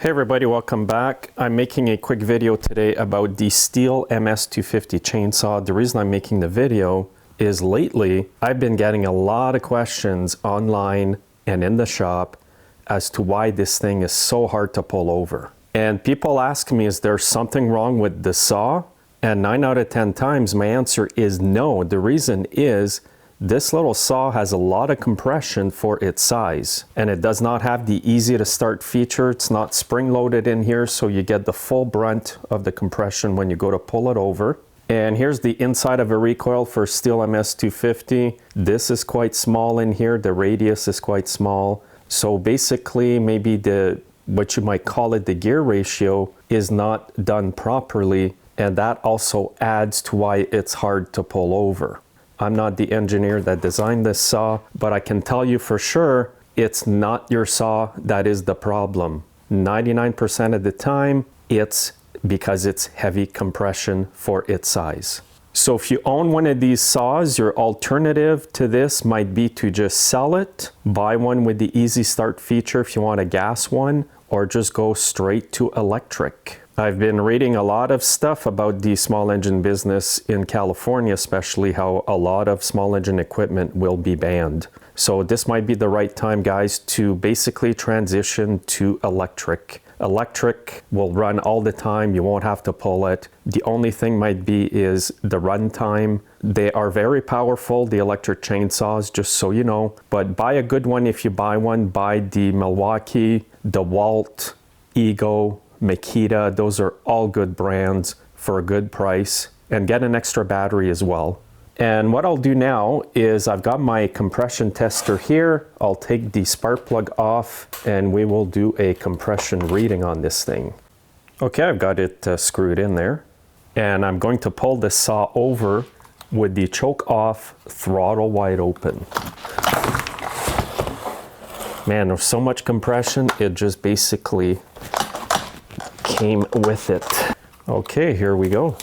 Hey everybody, welcome back. I'm making a quick video today about the Stihl MS250 chainsaw. The reason I'm making the video is lately I've been getting a lot of questions online and in the shop as to why this thing is so hard to pull over. And people ask me, is there something wrong with the saw? And 9 out of 10 times my answer is no. The reason is this little saw has a lot of compression for its size, and it does not have the easy to start feature. It's not spring loaded in here, so you get the full brunt of the compression when you go to pull it over. And here's the inside of a recoil for Stihl MS250. This is quite small in here. The radius is quite small. So basically maybe what you might call it, the gear ratio is not done properly, and that also adds to why it's hard to pull over. I'm not the engineer that designed this saw, but I can tell you for sure it's not your saw that is the problem. 99% of the time, it's because it's heavy compression for its size. So if you own one of these saws, your alternative to this might be to just sell it, buy one with the easy start feature if you want a gas one, or just go straight to electric. I've been reading a lot of stuff about the small engine business in California, especially how a lot of small engine equipment will be banned. So this might be the right time, guys, to basically transition to electric. Electric will run all the time. You won't have to pull it. The only thing might be is the run time. They are very powerful, the electric chainsaws, just so you know. But buy a good one if you buy one. Buy the Milwaukee, DeWalt, Ego, Makita. Those are all good brands for a good price, and get an extra battery as well. And what I'll do now is I've got my compression tester here. I'll take the spark plug off and we will do a compression reading on this thing. Okay, I've got it screwed in there, and I'm going to pull this saw over with the choke off, throttle wide open. Man, there's so much compression, it just basically came with it. Okay, here we go.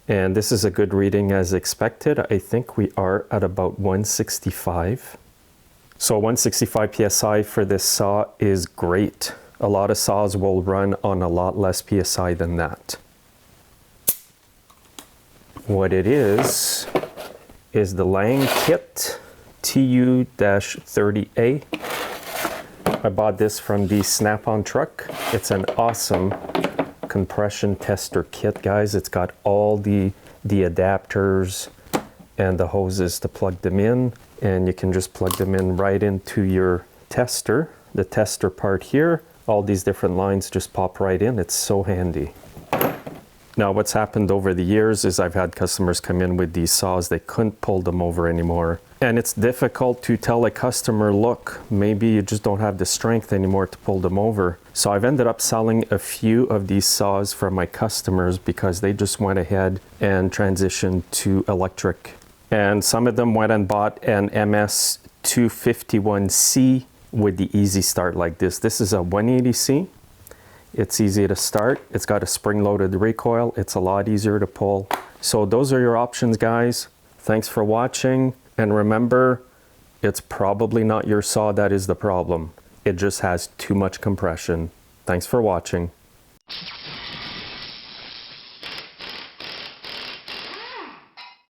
And this is a good reading as expected. I think we are at about 165. So 165 PSI for this saw is great. A lot of saws will run on a lot less PSI than that. What it is the Lang kit TU-30A. I bought this from the Snap-on truck. It's an awesome compression tester kit, guys. It's got all the adapters and the hoses to plug them in, and you can just plug them in right into your tester. The tester part here, all these different lines just pop right in. It's so handy. Now what's happened over the years is I've had customers come in with these saws, they couldn't pull them over anymore. And it's difficult to tell a customer, look, maybe you just don't have the strength anymore to pull them over. So I've ended up selling a few of these saws for my customers because they just went ahead and transitioned to electric. And some of them went and bought an MS251C with the easy start like this. This is a 180C. It's easy to start. It's got a spring-loaded recoil. It's a lot easier to pull. So those are your options, guys. Thanks for watching. And remember, it's probably not your saw that is the problem. It just has too much compression. Thanks for watching.